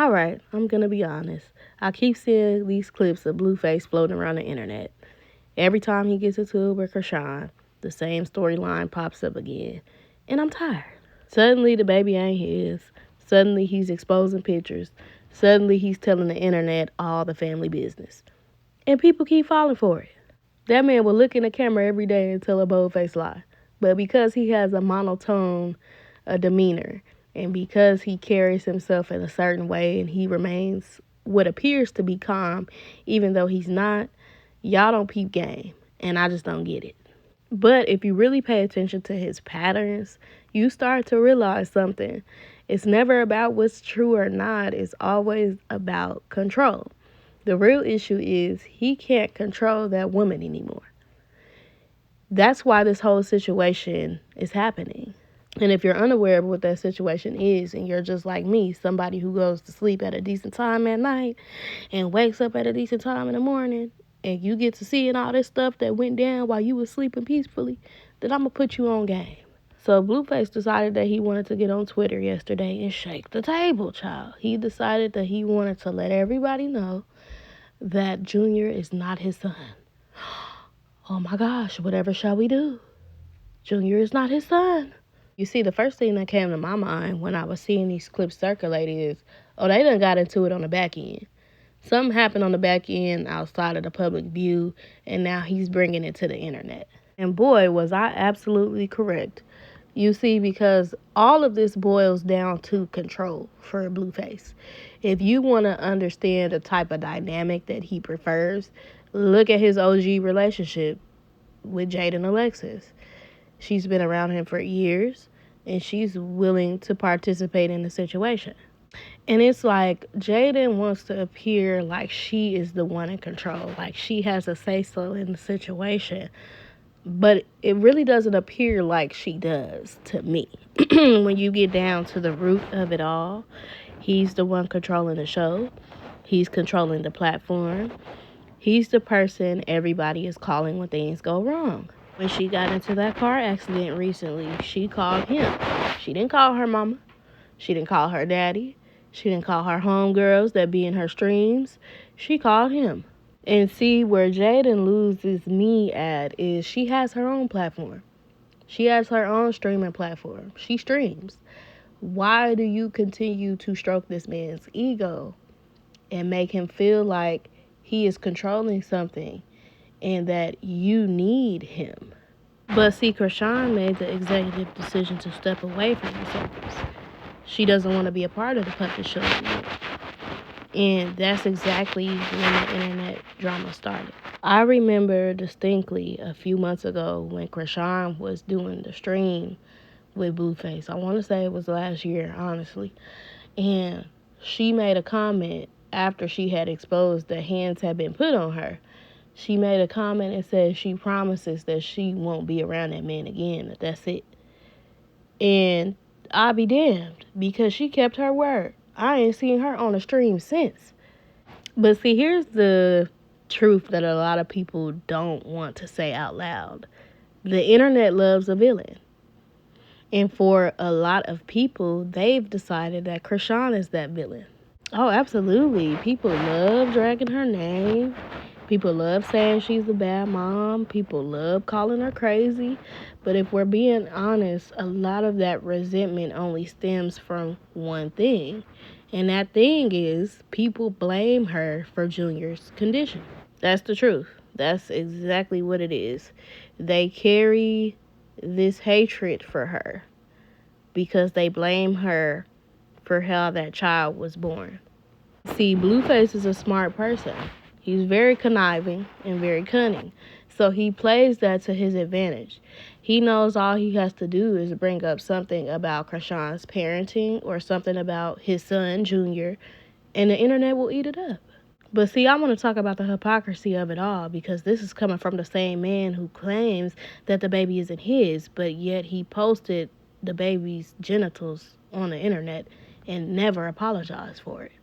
All right, I'm going to be honest. I keep seeing these clips of Blueface floating around the internet. Every time he gets into it with Krishan, the same storyline pops up again. And I'm tired. Suddenly the baby ain't his. Suddenly he's exposing pictures. Suddenly he's telling the internet all the family business. And people keep falling for it. That man will look in the camera every day and tell a bold-faced lie. But because he has a monotone, a demeanor, and because he carries himself in a certain way and he remains what appears to be calm, even though he's not, y'all don't peep game. And I just don't get it. But if you really pay attention to his patterns, you start to realize something. It's never about what's true or not. It's always about control. The real issue is he can't control that woman anymore. That's why this whole situation is happening. And if you're unaware of what that situation is, and you're just like me, somebody who goes to sleep at a decent time at night and wakes up at a decent time in the morning, and you get to seeing all this stuff that went down while you was sleeping peacefully, then I'm going to put you on game. So Blueface decided that he wanted to get on Twitter yesterday and shake the table, child. He decided that he wanted to let everybody know that Junior is not his son. Oh my gosh, whatever shall we do? Junior is not his son. You see, the first thing that came to my mind when I was seeing these clips circulate is, oh, they done got into it on the back end. Something happened on the back end outside of the public view, and now he's bringing it to the internet. And boy, was I absolutely correct. You see, because all of this boils down to control for Blueface. If you want to understand the type of dynamic that he prefers, look at his OG relationship with Jade and Alexis. She's been around him for years, and she's willing to participate in the situation. And it's like Jaden wants to appear like she is the one in control, like she has a say-so in the situation. But it really doesn't appear like she does to me. When you get down to the root of it all, he's the one controlling the show. He's controlling the platform. He's the person everybody is calling when things go wrong. When she got into that car accident recently, she called him. She didn't call her mama. She didn't call her daddy. She didn't call her homegirls that be in her streams. She called him. And see, where Jaden loses me at is she has her own platform. She has her own streaming platform. She streams. Why do you continue to stroke this man's ego and make him feel like he is controlling something and that you need him? But see, Krishan made the executive decision to step away from the circus. She doesn't want to be a part of the puppet show anymore. And that's exactly when the internet drama started. I remember distinctly a few months ago when Krishan was doing the stream with Blueface. I want to say it was last year, honestly. And she made a comment after she had exposed that hands had been put on her. She made a comment and said she promises that she won't be around that man again, that that's it. And I'll be damned, because she kept her word. I ain't seen her on a stream since. But see, here's the truth that a lot of people don't want to say out loud. The internet loves a villain. And for a lot of people, they've decided that Krishan is that villain. Oh, absolutely. People love dragging her name. People love saying she's a bad mom. People love calling her crazy. But if we're being honest, a lot of that resentment only stems from one thing. And that thing is people blame her for Junior's condition. That's the truth. That's exactly what it is. They carry this hatred for her because they blame her for how that child was born. See, Blueface is a smart person. He's very conniving and very cunning. So he plays that to his advantage. He knows all he has to do is bring up something about Krishan's parenting or something about his son, Junior, and the internet will eat it up. But see, I want to talk about the hypocrisy of it all, because this is coming from the same man who claims that the baby isn't his, but yet he posted the baby's genitals on the internet and never apologized for it.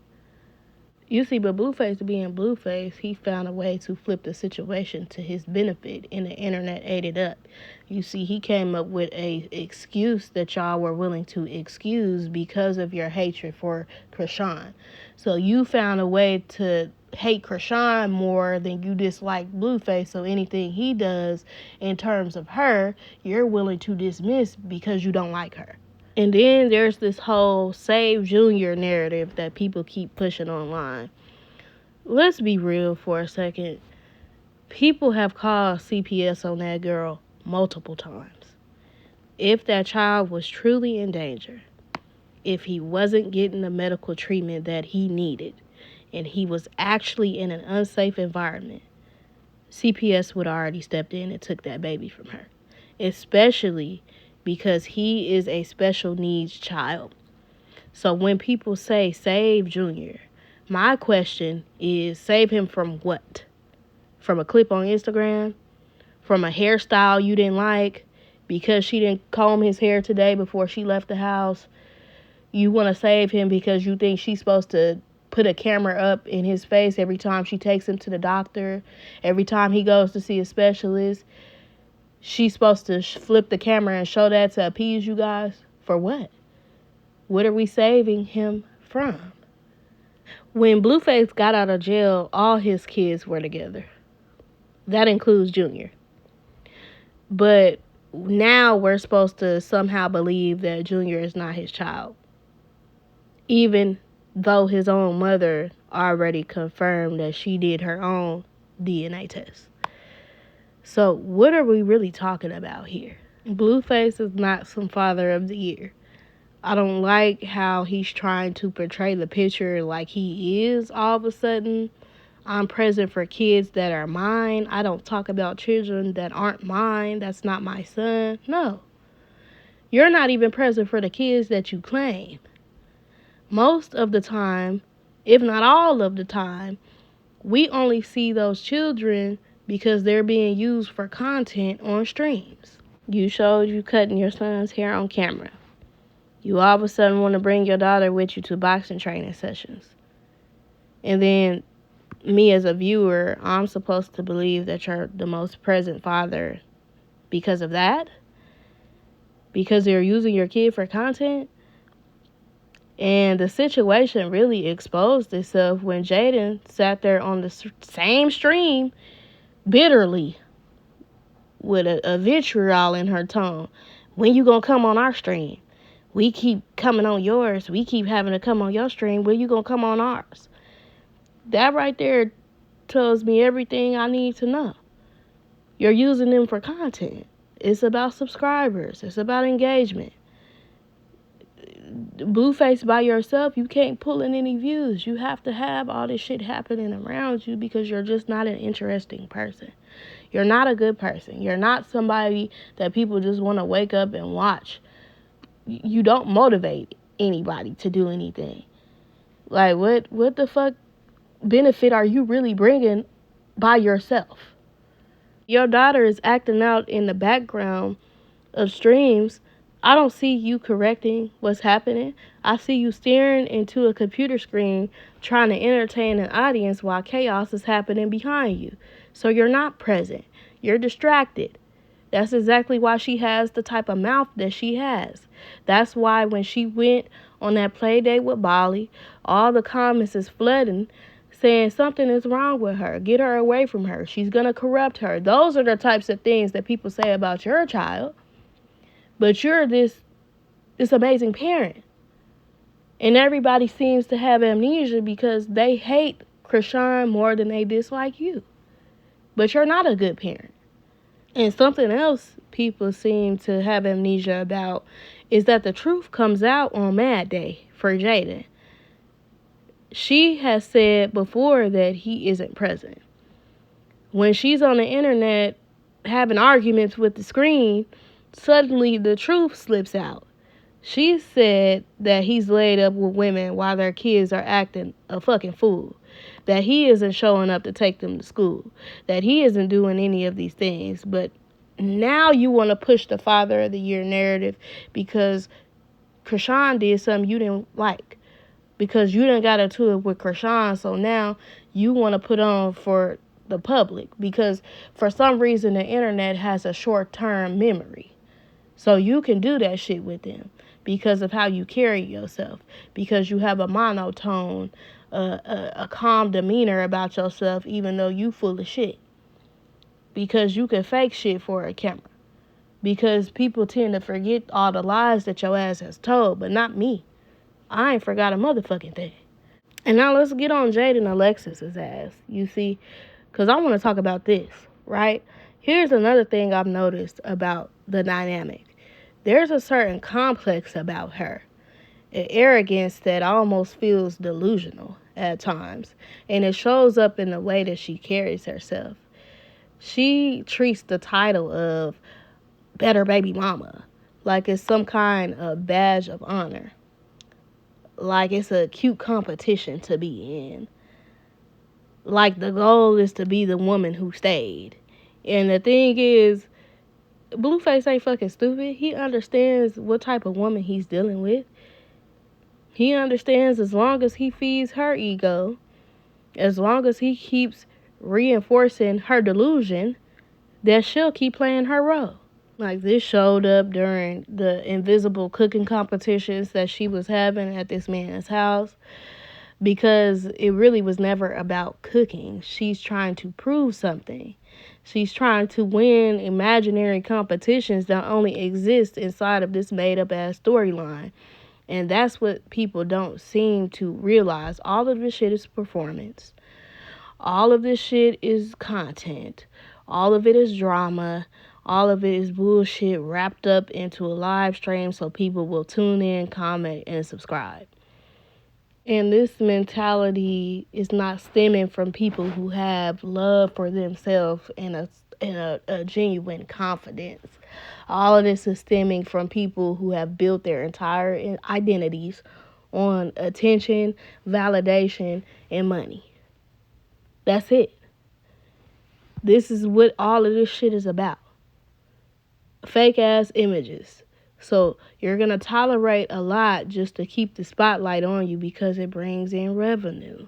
You see, but Blueface being Blueface, he found a way to flip the situation to his benefit, and the internet ate it up. You see, he came up with a excuse that y'all were willing to excuse because of your hatred for Krishan. So you found a way to hate Krishan more than you dislike Blueface. So anything he does in terms of her, you're willing to dismiss because you don't like her. And then there's this whole Save Junior narrative that people keep pushing online. Let's be real for a second. People have called CPS on that girl multiple times. If that child was truly in danger, if he wasn't getting the medical treatment that he needed, and he was actually in an unsafe environment, CPS would have already stepped in and took that baby from her. Especially because he is a special needs child. So when people say save Junior, my question is, save him from what? From a clip on Instagram? From a hairstyle you didn't like because she didn't comb his hair today before she left the house? You want to save him because you think she's supposed to put a camera up in his face every time she takes him to the doctor, every time he goes to see a specialist? She's supposed to flip the camera and show that to appease you guys? For what? What are we saving him from? When Blueface got out of jail, all his kids were together. That includes Junior. But now we're supposed to somehow believe that Junior is not his child, even though his own mother already confirmed that she did her own DNA test. So what are we really talking about here? Blueface is not some father of the year. I don't like how he's trying to portray the picture like he is all of a sudden. I'm present for kids that are mine. I don't talk about children that aren't mine. That's not my son. No. You're not even present for the kids that you claim. Most of the time, if not all of the time, we only see those children because they're being used for content on streams. You showed you cutting your son's hair on camera. You all of a sudden want to bring your daughter with you to boxing training sessions. And then me as a viewer, I'm supposed to believe that you're the most present father because of that? Because they're using your kid for content? And the situation really exposed itself when Jaden sat there on the same stream bitterly with a vitriol in her tone. When you gonna come on our stream? We keep coming on yours. We keep having to come on your stream. When you gonna come on ours? That right there tells me everything I need to know. You're using them for content. It's about subscribers. It's about engagement. Blueface by yourself, you can't pull in any views. You have to have all this shit happening around you because you're just not an interesting person. You're not a good person. You're not somebody that people just want to wake up and watch. You don't motivate anybody to do anything. Like, what the fuck benefit are you really bringing by yourself? Your daughter is acting out in the background of streams. I don't see you correcting what's happening. I see you staring into a computer screen trying to entertain an audience while chaos is happening behind you. So you're not present. You're distracted. That's exactly why she has the type of mouth that she has. That's why when she went on that play date with Bali, all the comments is flooding saying something is wrong with her. Get her away from her. She's going to corrupt her. Those are the types of things that people say about your child. But you're this amazing parent. And everybody seems to have amnesia because they hate Krishan more than they dislike you. But you're not a good parent. And something else people seem to have amnesia about is that the truth comes out on Mad Day for Jaden. She has said before that he isn't present. When she's on the internet having arguments with the screen, suddenly the truth slips out. She said that he's laid up with women while their kids are acting a fucking fool. That he isn't showing up to take them to school. That he isn't doing any of these things. But now you want to push the Father of the Year narrative because Krishan did something you didn't like. because you done got into it with Krishan, so now you want to put on for the public because for some reason the internet has a short-term memory. So you can do that shit with them because of how you carry yourself, because you have a monotone, a calm demeanor about yourself, even though you full of shit. Because you can fake shit for a camera. Because people tend to forget all the lies that your ass has told, but not me. I ain't forgot a motherfucking thing. And now let's get on Jade and Alexis's ass. You see, because I want to talk about this, right? Here's another thing I've noticed about the dynamic. There's a certain complex about her, an arrogance that almost feels delusional at times, and it shows up in the way that she carries herself. She treats the title of better baby mama like it's some kind of badge of honor, like it's a cute competition to be in, like the goal is to be the woman who stayed. And the thing is, Blueface ain't fucking stupid. He understands what type of woman he's dealing with. He understands as long as he feeds her ego, as long as he keeps reinforcing her delusion, that she'll keep playing her role. Like, this showed up during the invisible cooking competitions that she was having at this man's house, because it really was never about cooking. She's trying to prove something. She's trying to win imaginary competitions that only exist inside of this made-up ass storyline. And that's what people don't seem to realize. All of this shit is performance. All of this shit is content. All of it is drama. All of it is bullshit wrapped up into a live stream so people will tune in, comment, and subscribe. And this mentality is not stemming from people who have love for themselves and a genuine confidence. All of this is stemming from people who have built their entire identities on attention, validation, and money. That's it. This is what all of this shit is about. Fake ass images. So you're going to tolerate a lot just to keep the spotlight on you because it brings in revenue.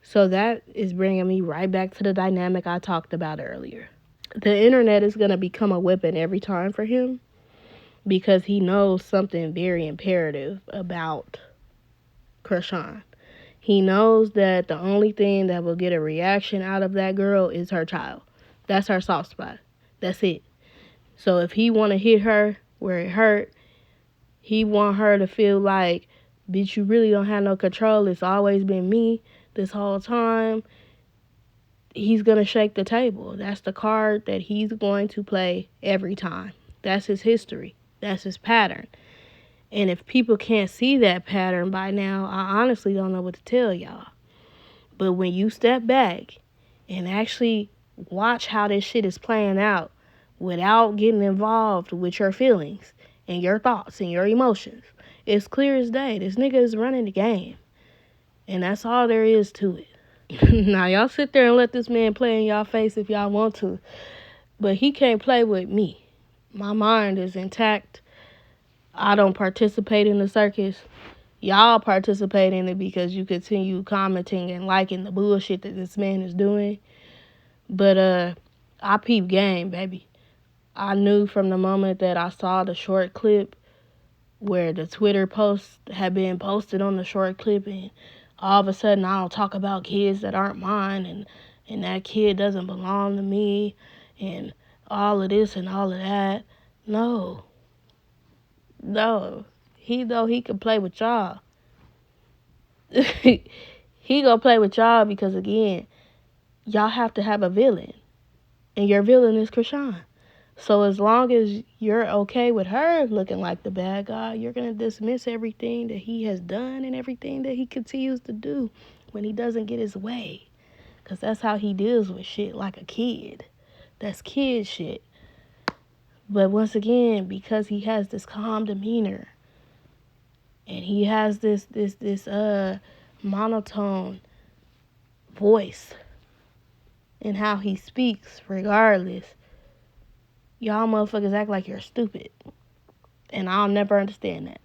So that is bringing me right back to the dynamic I talked about earlier. The internet is going to become a weapon every time for him because he knows something very imperative about Krishan. He knows that the only thing that will get a reaction out of that girl is her child. That's her soft spot. That's it. So if he want to hit her where it hurt, he want her to feel like, bitch, you really don't have no control. It's always been me this whole time. He's going to shake the table. That's the card that he's going to play every time. That's his history. That's his pattern. And if people can't see that pattern by now, I honestly don't know what to tell y'all. But when you step back and actually watch how this shit is playing out without getting involved with your feelings and your thoughts and your emotions, it's clear as day. This nigga is running the game. And that's all there is to it. Now, y'all sit there and let this man play in y'all face if y'all want to. But he can't play with me. My mind is intact. I don't participate in the circus. Y'all participate in it because you continue commenting and liking the bullshit that this man is doing. But I peep game, baby. I knew from the moment that I saw the short clip where the Twitter post had been posted on the short clip, and all of a sudden I don't talk about kids that aren't mine, and that kid doesn't belong to me, and all of this and all of that. No. He though he can play with y'all. He gonna play with y'all because, again, y'all have to have a villain. And your villain is Krishan. So as long as you're okay with her looking like the bad guy, you're going to dismiss everything that he has done and everything that he continues to do when he doesn't get his way. Because that's how he deals with shit, like a kid. That's kid shit. But once again, because he has this calm demeanor and he has this monotone voice in how he speaks, regardless, y'all motherfuckers act like you're stupid. And I'll never understand that.